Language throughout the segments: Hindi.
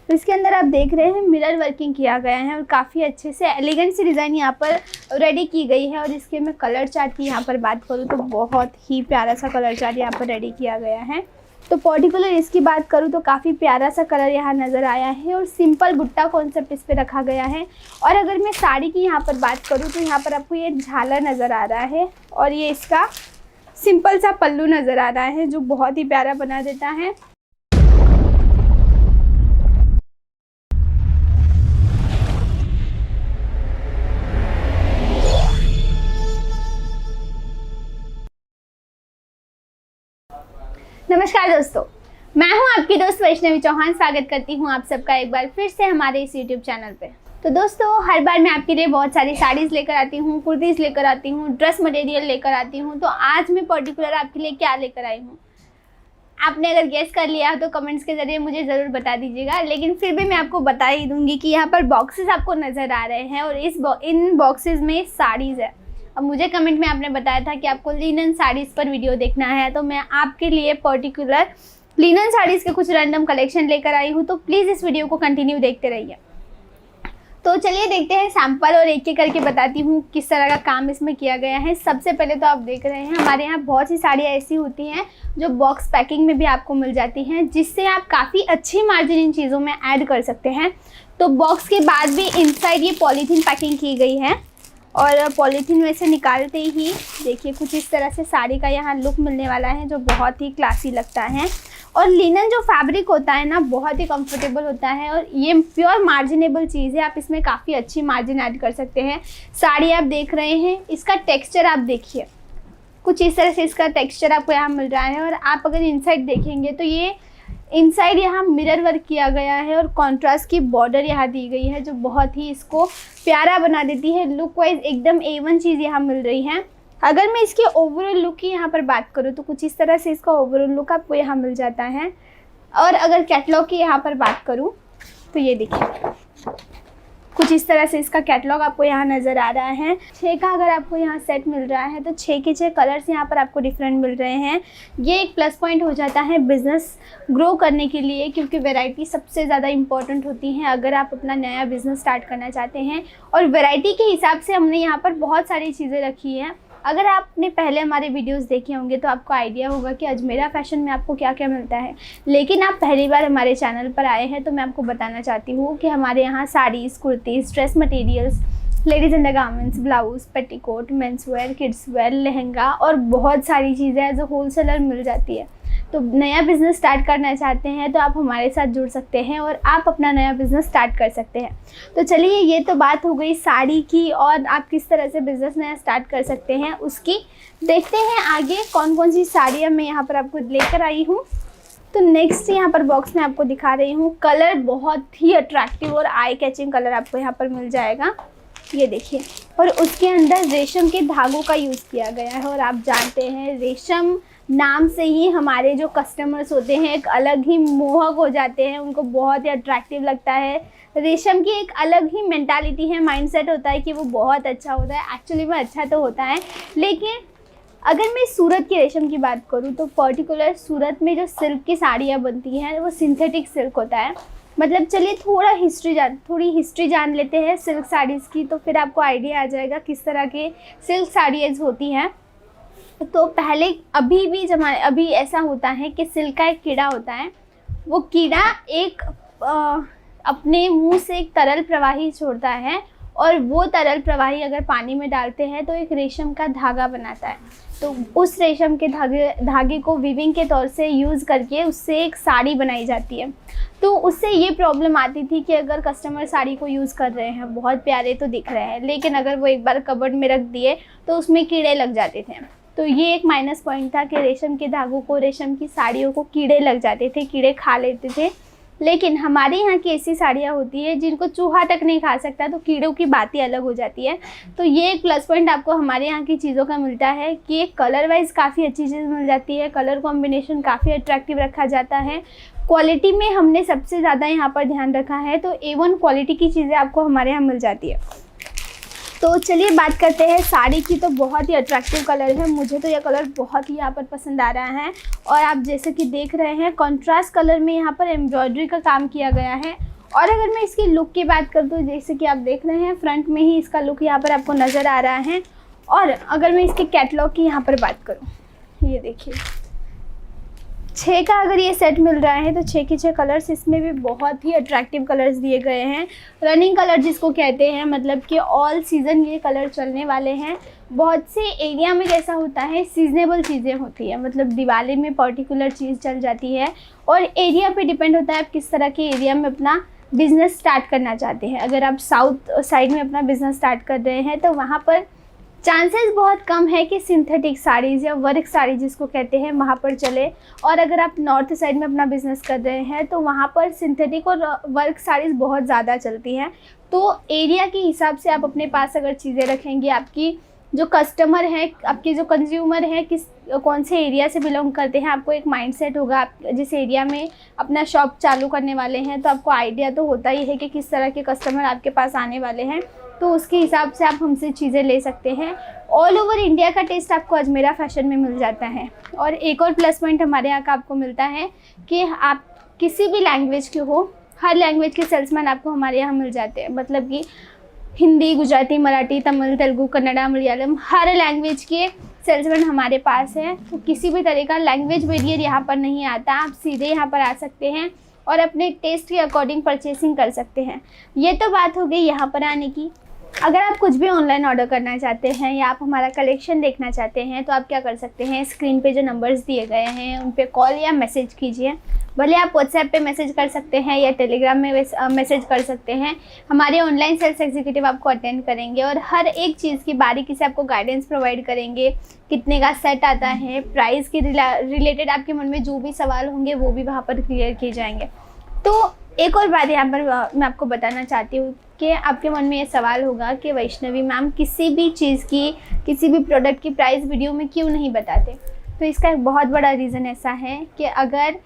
तो इसके अंदर आप देख रहे हैं मिरर वर्किंग किया गया है और काफ़ी अच्छे से एलिगेंट सी डिज़ाइन यहाँ पर रेडी की गई है। और इसके मैं कलर चार्ट की यहाँ पर बात करूँ तो बहुत ही प्यारा सा कलर चार्ट यहाँ पर रेडी किया गया है। तो पर्टिकुलर इसकी बात करूँ तो काफ़ी प्यारा सा कलर यहाँ नज़र आया है और सिंपल बुट्टा कॉन्सेप्ट इस पे रखा गया है। और अगर मैं साड़ी की यहाँ पर बात करूँ तो यहाँ पर आपको ये झालर नज़र आ रहा है और ये इसका सिंपल सा पल्लू नज़र आ रहा है जो बहुत ही प्यारा बना देता है। नमस्कार दोस्तों, मैं हूं आपकी दोस्त वैष्णवी चौहान। स्वागत करती हूं आप सबका एक बार फिर से हमारे इस YouTube चैनल पे। तो दोस्तों, हर बार मैं आपके लिए बहुत सारी साड़ीज़ लेकर आती हूं, कुर्तीज़ लेकर आती हूं, ड्रेस मटेरियल लेकर आती हूं। तो आज मैं पर्टिकुलर आपके लिए क्या लेकर आई हूं, आपने अगर गेस कर लिया तो कमेंट्स के ज़रिए मुझे ज़रूर बता दीजिएगा। लेकिन फिर भी मैं आपको बता ही दूँगी कि यहाँ पर बॉक्सेस आपको नज़र आ रहे हैं और इन बॉक्सेस में साड़ीज़ है। अब मुझे कमेंट में आपने बताया था कि आपको लिनन साड़ीज़ पर वीडियो देखना है, तो मैं आपके लिए पर्टिकुलर लिनन साड़ीज़ के कुछ रैंडम कलेक्शन लेकर आई हूँ। तो प्लीज़ इस वीडियो को कंटिन्यू देखते रहिए। तो चलिए देखते हैं सैम्पल और एक एक करके बताती हूँ किस तरह का काम इसमें किया गया है। सबसे पहले तो आप देख रहे हैं हमारे यहाँ बहुत सी साड़ियाँ ऐसी होती हैं जो बॉक्स पैकिंग में भी आपको मिल जाती हैं, जिससे आप काफ़ी अच्छी मार्जिन इन चीज़ों में ऐड कर सकते हैं। तो बॉक्स के बाद भी इनसाइड ये पॉलीथीन पैकिंग की गई है और पॉलीथीन में से निकालते ही देखिए कुछ इस तरह से साड़ी का यहाँ लुक मिलने वाला है जो बहुत ही क्लासी लगता है। और लिनन जो फैब्रिक होता है ना, बहुत ही कंफर्टेबल होता है और ये प्योर मार्जिनेबल चीज़ है। आप इसमें काफ़ी अच्छी मार्जिन ऐड कर सकते हैं। साड़ी आप देख रहे हैं, इसका टेक्सचर आप देखिए, कुछ इस तरह से इसका टेक्सचर आपको यहाँ मिल रहा है। और आप अगर इनसाइड देखेंगे तो ये इनसाइड यहाँ मिरर वर्क किया गया है और कॉन्ट्रास्ट की बॉर्डर यहाँ दी गई है जो बहुत ही इसको प्यारा बना देती है। लुक वाइज एकदम A1 चीज़ यहाँ मिल रही है। अगर मैं इसके ओवरऑल लुक की यहाँ पर बात करूँ तो कुछ इस तरह से इसका ओवरऑल लुक आपको यहाँ मिल जाता है। और अगर कैटलॉग की यहाँ पर बात करूँ तो ये देखिए कुछ इस तरह से इसका कैटलॉग आपको यहाँ नज़र आ रहा है। 6 का अगर आपको यहाँ सेट मिल रहा है तो 6 के 6 कलर्स यहाँ पर आपको डिफरेंट मिल रहे हैं। ये एक प्लस पॉइंट हो जाता है बिज़नेस ग्रो करने के लिए, क्योंकि वैरायटी सबसे ज़्यादा इंपॉर्टेंट होती है अगर आप अपना नया बिज़नेस स्टार्ट करना चाहते हैं। और वैरायटी के हिसाब से हमने यहाँ पर बहुत सारी चीज़ें रखी हैं। अगर आपने पहले हमारे वीडियोस देखे होंगे तो आपको आइडिया होगा कि अजमेरा फैशन में आपको क्या क्या मिलता है। लेकिन आप पहली बार हमारे चैनल पर आए हैं तो मैं आपको बताना चाहती हूँ कि हमारे यहाँ saris, kurtis, dress materials, ladies undergarments, blouse, petticoat, men's wear, kids where, lehenga और बहुत सारी चीज़ें एज अ होलसेलर मिल जाती है। तो नया बिज़नेस स्टार्ट करना चाहते हैं तो आप हमारे साथ जुड़ सकते हैं और आप अपना नया बिज़नेस स्टार्ट कर सकते हैं। तो चलिए, ये तो बात हो गई साड़ी की और आप किस तरह से बिज़नेस नया स्टार्ट कर सकते हैं उसकी। देखते हैं आगे कौन कौन सी साड़ियाँ मैं यहाँ पर आपको लेकर आई हूँ। तो नेक्स्ट यहाँ पर बॉक्स में आपको दिखा रही हूँ। कलर बहुत ही अट्रैक्टिव और आई कैचिंग कलर आपको यहाँ पर मिल जाएगा, ये देखिए। और उसके अंदर रेशम के धागों का यूज़ किया गया है। और आप जानते हैं रेशम नाम से ही हमारे जो कस्टमर्स होते हैं एक अलग ही मोहक हो जाते हैं, उनको बहुत ही अट्रैक्टिव लगता है। रेशम की एक अलग ही मेंटालिटी है, माइंडसेट होता है कि वो बहुत अच्छा होता है। एक्चुअली में अच्छा तो होता है, लेकिन अगर मैं सूरत की रेशम की बात करूँ तो पर्टिकुलर सूरत में जो सिल्क की साड़ियाँ बनती हैं वो सिंथेटिक सिल्क होता है। मतलब चलिए थोड़ी हिस्ट्री जान लेते हैं सिल्क साड़ीज़ की, तो फिर आपको आइडिया आ जाएगा किस तरह के सिल्क साड़ियाँ होती हैं। तो पहले अभी ऐसा होता है कि सिल्क का एक कीड़ा होता है। वो कीड़ा एक अपने मुंह से एक तरल प्रवाही छोड़ता है और वो तरल प्रवाही अगर पानी में डालते हैं तो एक रेशम का धागा बनाता है। तो उस रेशम के धागे को वीविंग के तौर से यूज़ करके उससे एक साड़ी बनाई जाती है। तो उससे ये प्रॉब्लम आती थी कि अगर कस्टमर साड़ी को यूज़ कर रहे हैं, बहुत प्यारे तो दिख रहे हैं, लेकिन अगर वो एक बार कबर्ड में रख दिए तो उसमें कीड़े लग जाते थे। तो ये एक माइनस पॉइंट था कि रेशम के धागों को, रेशम की साड़ियों को कीड़े लग जाते थे, कीड़े खा लेते थे। लेकिन हमारे यहाँ की ऐसी साड़ियाँ होती है जिनको चूहा तक नहीं खा सकता, तो कीड़ों की बात ही अलग हो जाती है। तो ये एक प्लस पॉइंट आपको हमारे यहाँ की चीज़ों का मिलता है कि कलर वाइज काफ़ी अच्छी चीज़ मिल जाती है, कलर कॉम्बिनेशन काफ़ी अट्रैक्टिव रखा जाता है। क्वालिटी में हमने सबसे ज़्यादा यहाँ पर ध्यान रखा है, तो A1 क्वालिटी की चीज़ें आपको हमारे यहाँ मिल जाती है। तो चलिए बात करते हैं साड़ी की। तो बहुत ही अट्रैक्टिव कलर है, मुझे तो यह कलर बहुत ही यहाँ पर पसंद आ रहा है। और आप जैसे कि देख रहे हैं कंट्रास्ट कलर में यहाँ पर एम्ब्रॉयडरी का काम किया गया है और अगर मैं इसकी लुक की बात कर दूँ, जैसे कि आप देख रहे हैं फ्रंट में ही इसका लुक यहाँ पर आपको नज़र आ रहा है। और अगर मैं इसके कैटलॉग की यहाँ पर बात करूँ, ये देखिए 6 का अगर ये सेट मिल रहा है तो 6 के 6 कलर्स इसमें भी बहुत ही अट्रैक्टिव कलर्स दिए गए हैं। रनिंग कलर जिसको कहते हैं, मतलब कि ऑल सीज़न ये कलर चलने वाले हैं। बहुत से एरिया में कैसा होता है, सीजनेबल चीज़ें होती है, मतलब दिवाली में पर्टिकुलर चीज़ चल जाती है और एरिया पे डिपेंड होता है आप किस तरह के एरिया में अपना बिज़नेस स्टार्ट करना चाहते हैं। अगर आप साउथ साइड में अपना बिज़नेस स्टार्ट कर रहे हैं तो वहाँ पर चांसेस बहुत कम है कि सिंथेटिक साड़ीज़ या वर्क साड़ी जिसको कहते हैं वहाँ पर चले। और अगर आप नॉर्थ साइड में अपना बिज़नेस कर रहे हैं तो वहाँ पर सिंथेटिक और वर्क साड़ीज़ बहुत ज़्यादा चलती हैं। तो एरिया के हिसाब से आप अपने पास अगर चीज़ें रखेंगे, आपकी जो कस्टमर है, आपके जो कंज्यूमर है कौन से एरिया से बिलोंग करते हैं, आपको एक माइंडसेट होगा। आप जिस एरिया में अपना शॉप चालू करने वाले हैं तो आपको आइडिया तो होता ही है कि किस तरह के कस्टमर आपके पास आने वाले हैं, तो उसके हिसाब से आप हमसे चीज़ें ले सकते हैं। ऑल ओवर इंडिया का टेस्ट आपको अजमेरा फैशन में मिल जाता है। और एक और प्लस पॉइंट हमारे यहाँ का आपको मिलता है कि आप किसी भी लैंग्वेज के हो, हर लैंग्वेज के सेल्समैन आपको हमारे यहाँ मिल जाते हैं। मतलब कि हिंदी, गुजराती, मराठी, तमिल, तेलुगु, कन्नड़ा, मलयालम, हर लैंग्वेज के सेल्समैन हमारे पास हैं। तो किसी भी तरह का लैंग्वेज बैरियर यहाँ पर नहीं आता। आप सीधे यहाँ पर आ सकते हैं और अपने टेस्ट के अकॉर्डिंग परचेसिंग कर सकते हैं। ये तो बात हो गई यहाँ पर आने की। अगर आप कुछ भी ऑनलाइन ऑर्डर करना चाहते हैं या आप हमारा कलेक्शन देखना चाहते हैं तो आप क्या कर सकते हैं, स्क्रीन पे जो नंबर्स दिए गए हैं उन पे कॉल या मैसेज कीजिए। भले आप व्हाट्सएप पे मैसेज कर सकते हैं या टेलीग्राम में मैसेज कर सकते हैं। हमारे ऑनलाइन सेल्स एग्जीक्यूटिव आपको अटेंड करेंगे और हर एक चीज़ की बारीकी से आपको गाइडेंस प्रोवाइड करेंगे। कितने का सेट आता है, प्राइस के रिलेटेड आपके मन में जो भी सवाल होंगे वो भी वहाँ पर क्लियर किए जाएंगे। तो एक और बात यहाँ पर मैं आपको बताना चाहती हूँ कि आपके मन में ये सवाल होगा कि वैष्णवी मैम किसी भी चीज़ की, किसी भी प्रोडक्ट की प्राइस वीडियो में क्यों नहीं बताते। तो इसका एक बहुत बड़ा रीज़न ऐसा है कि अगर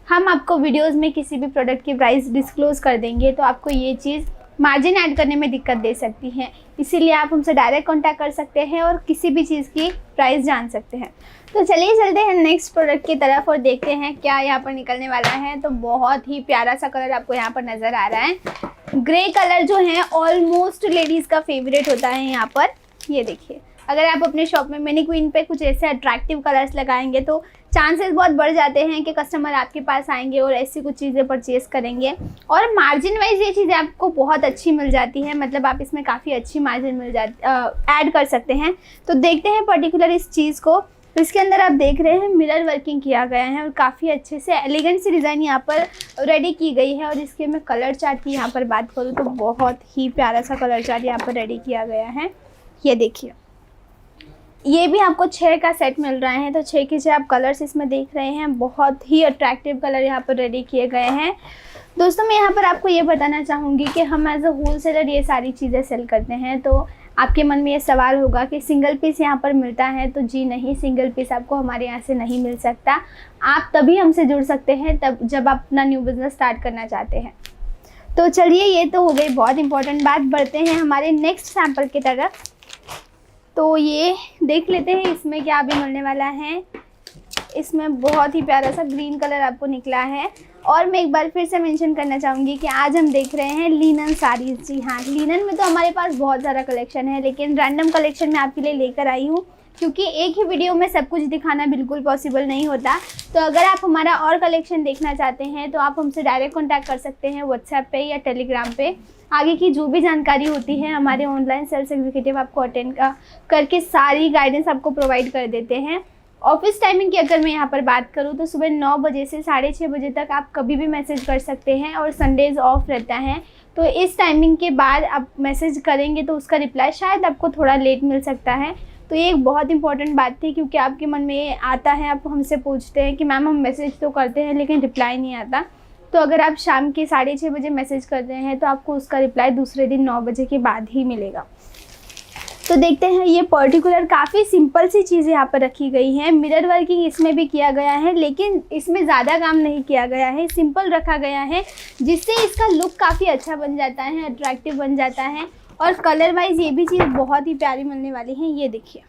हम आपको वीडियोस में किसी भी प्रोडक्ट की प्राइस डिस्क्लोज़ कर देंगे तो आपको ये चीज़ मार्जिन ऐड करने में दिक्कत दे सकती है। इसीलिए आप हमसे डायरेक्ट कांटेक्ट कर सकते हैं और किसी भी चीज़ की प्राइस जान सकते हैं। तो चलिए चलते हैं नेक्स्ट प्रोडक्ट की तरफ और देखते हैं क्या यहाँ पर निकलने वाला है। तो बहुत ही प्यारा सा कलर आपको यहाँ पर नज़र आ रहा है। ग्रे कलर जो है ऑलमोस्ट लेडीज़ का फेवरेट होता है यहाँ पर। ये देखिए, अगर आप अपने शॉप में मिनी क्वीन पे कुछ ऐसे अट्रैक्टिव कलर्स लगाएंगे तो चांसेस बहुत बढ़ जाते हैं कि कस्टमर आपके पास आएंगे और ऐसी कुछ चीज़ें परचेज़ करेंगे। और मार्जिन वाइज ये चीज़ें आपको बहुत अच्छी मिल जाती है, मतलब आप इसमें काफ़ी अच्छी मार्जिन ऐड कर सकते हैं। तो देखते हैं पर्टिकुलर इस चीज़ को। तो इसके अंदर आप देख रहे हैं मिरर वर्किंग किया गया है और काफ़ी अच्छे से एलिगेंट सी डिज़ाइन यहाँ पर रेडी की गई है। और इसके मैं कलर चार्ट की यहाँ पर बात करूँ तो बहुत ही प्यारा सा कलर चार्ट यहाँ पर रेडी किया गया है। ये देखिए, ये भी आपको 6 का सेट मिल रहा है। तो 6 के 6 आप कलर्स इसमें देख रहे हैं, बहुत ही अट्रैक्टिव कलर यहाँ पर रेडी किए गए हैं। दोस्तों मैं यहाँ पर आपको ये बताना चाहूँगी कि हम एज अ होलसेलर ये सारी चीज़ें सेल करते हैं। तो आपके मन में ये सवाल होगा कि सिंगल पीस यहाँ पर मिलता है। तो जी नहीं, सिंगल पीस आपको हमारे यहाँ से नहीं मिल सकता। आप तभी हमसे जुड़ सकते हैं तब जब आप अपना न्यू बिज़नेस स्टार्ट करना चाहते हैं। तो चलिए, ये तो हो गई बहुत इंपॉर्टेंट बात। बढ़ते हैं हमारे नेक्स्ट सैम्पल की तरफ। तो ये देख लेते हैं इसमें क्या अभी मिलने वाला है। इसमें बहुत ही प्यारा सा ग्रीन कलर आपको निकला है। और मैं एक बार फिर से मेंशन करना चाहूँगी कि आज हम देख रहे हैं लिनन साड़ीज़। जी हाँ, लिनन में तो हमारे पास बहुत सारा कलेक्शन है, लेकिन रैंडम कलेक्शन मैं आपके लिए लेकर आई हूँ क्योंकि एक ही वीडियो में सब कुछ दिखाना बिल्कुल पॉसिबल नहीं होता। तो अगर आप हमारा और कलेक्शन देखना चाहते हैं तो आप हमसे डायरेक्ट कॉन्टैक्ट कर सकते हैं व्हाट्सएप पे या टेलीग्राम पे। आगे की जो भी जानकारी होती है हमारे ऑनलाइन सेल्स एग्जीक्यूटिव आपको अटेंड करके सारी गाइडेंस आपको प्रोवाइड कर देते हैं। ऑफिस टाइमिंग की अगर मैं यहाँ पर बात करूँ तो सुबह 9 बजे से 6:30 बजे तक आप कभी भी मैसेज कर सकते हैं और संडेज़ ऑफ रहता है। तो इस टाइमिंग के बाद आप मैसेज करेंगे तो उसका रिप्लाई शायद आपको थोड़ा लेट मिल सकता है। तो ये एक बहुत इंपॉर्टेंट बात थी क्योंकि आपके मन में ये आता है, आप हमसे पूछते हैं कि मैम हम मैसेज तो करते हैं लेकिन रिप्लाई नहीं आता। तो अगर आप शाम के 6:30 बजे मैसेज कर रहे हैं तो आपको उसका रिप्लाई दूसरे दिन 9 बजे के बाद ही मिलेगा। तो देखते हैं, ये पर्टिकुलर काफ़ी सिंपल सी चीज़ यहाँ पर रखी गई है। मिरर वर्किंग इसमें भी किया गया है लेकिन इसमें ज़्यादा काम नहीं किया गया है, सिंपल रखा गया है जिससे इसका लुक काफ़ी अच्छा बन जाता है, अट्रैक्टिव बन जाता है। और कलर वाइज ये भी चीज़ बहुत ही प्यारी मिलने वाली है। ये देखिए,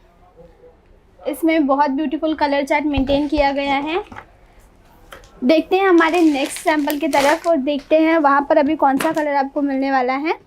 इसमें बहुत ब्यूटीफुल कलर चार्ट मेंटेन किया गया है। देखते हैं हमारे नेक्स्ट सैंपल की तरफ और देखते हैं वहाँ पर अभी कौन सा कलर आपको मिलने वाला है।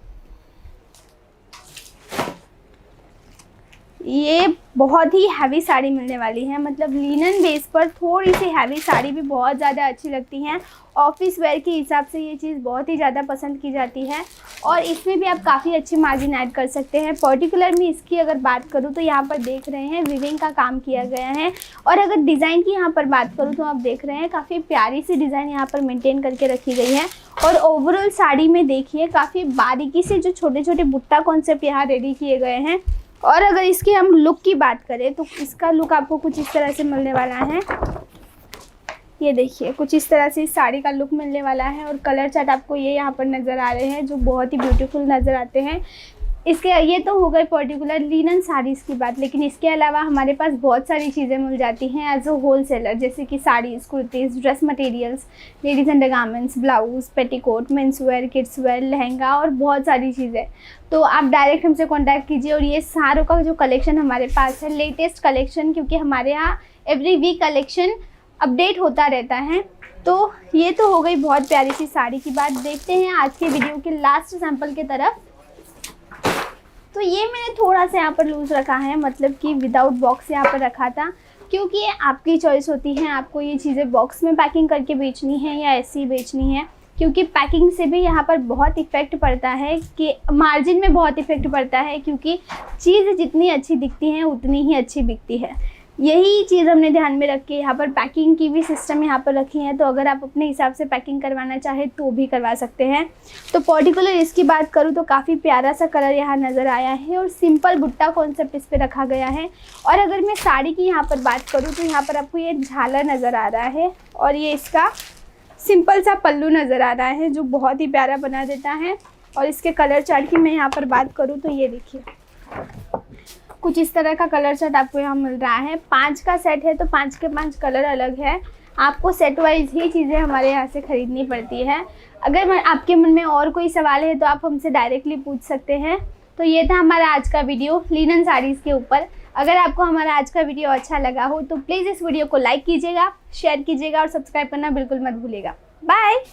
ये बहुत ही हैवी साड़ी मिलने वाली है, मतलब लिनन बेस पर थोड़ी सी हैवी साड़ी भी बहुत ज़्यादा अच्छी लगती हैं। ऑफिस वेयर के हिसाब से ये चीज़ बहुत ही ज़्यादा पसंद की जाती है और इसमें भी आप काफ़ी अच्छी मार्जिन ऐड कर सकते हैं। पर्टिकुलर में इसकी अगर बात करूँ तो यहाँ पर देख रहे हैं विविंग का काम किया गया है। और अगर डिज़ाइन की यहाँ पर बात करूँ तो आप देख रहे हैं काफ़ी प्यारी सी डिज़ाइन यहाँ पर मेंटेन करके रखी गई है। और ओवरऑल साड़ी में देखिए काफ़ी बारीकी से जो छोटे छोटे बुट्टा कॉन्सेप्ट यहाँ रेडी किए गए हैं। और अगर इसकी हम लुक की बात करें तो इसका लुक आपको कुछ इस तरह से मिलने वाला है। ये देखिए कुछ इस तरह से इस साड़ी का लुक मिलने वाला है और कलर चार्ट आपको ये यहाँ पर नज़र आ रहे हैं जो बहुत ही ब्यूटीफुल नज़र आते हैं। इसके ये तो हो गई पर्टिकुलर लिनन साड़ीज़ की बात, लेकिन इसके अलावा हमारे पास बहुत सारी चीज़ें मिल जाती हैं एज अ होल सेलर, जैसे कि saris, kurtis, dress materials, ladies undergarments, blouse, petticoat, men's wear, kids where, lehenga और बहुत सारी चीज़ें। तो आप डायरेक्ट हमसे कॉन्टैक्ट कीजिए। और ये सारों का जो कलेक्शन हमारे पास है लेटेस्ट कलेक्शन, क्योंकि हमारे यहाँ एवरी वीक कलेक्शन अपडेट होता रहता है। तो ये तो हो गई बहुत प्यारी सी साड़ी की बात। देखते हैं आज के वीडियो के लास्ट सैंपल की तरफ। तो ये मैंने थोड़ा सा यहाँ पर लूज़ रखा है, मतलब कि विदाउट बॉक्स यहाँ पर रखा था, क्योंकि ये आपकी चॉइस होती है आपको ये चीज़ें बॉक्स में पैकिंग करके बेचनी है या ऐसी ही बेचनी है। क्योंकि पैकिंग से भी यहाँ पर बहुत इफ़ेक्ट पड़ता है, कि मार्जिन में बहुत इफ़ेक्ट पड़ता है, क्योंकि चीज़ जितनी अच्छी दिखती है उतनी ही अच्छी बिकती है। यही चीज़ हमने ध्यान में रख के यहाँ पर पैकिंग की भी सिस्टम यहाँ पर रखी है। तो अगर आप अपने हिसाब से पैकिंग करवाना चाहें तो भी करवा सकते हैं। तो पर्टिकुलर इसकी बात करूँ तो काफ़ी प्यारा सा कलर यहाँ नज़र आया है और सिंपल बुट्टा कॉन्सेप्ट इस पर रखा गया है। और अगर मैं साड़ी की यहाँ पर बात करूँ तो यहाँ पर आपको ये झालर नज़र आ रहा है और ये इसका सिंपल सा पल्लू नज़र आ रहा है जो बहुत ही प्यारा बना देता है। और इसके कलर चार्ट की मैं यहाँ पर बात करूँ तो ये देखिए कुछ इस तरह का कलर चार्ट आपको यहाँ मिल रहा है। 5 का सेट है तो 5 के 5 कलर अलग है। आपको सेट वाइज ही चीज़ें हमारे यहाँ से ख़रीदनी पड़ती है। अगर आपके मन में और कोई सवाल है तो आप हमसे डायरेक्टली पूछ सकते हैं। तो ये था हमारा आज का वीडियो लिनन साड़ीज़ के ऊपर। अगर आपको हमारा आज का वीडियो अच्छा लगा हो तो प्लीज़ इस वीडियो को लाइक कीजिएगा, शेयर कीजिएगा और सब्सक्राइब करना बिल्कुल मत भूलिएगा। बाय।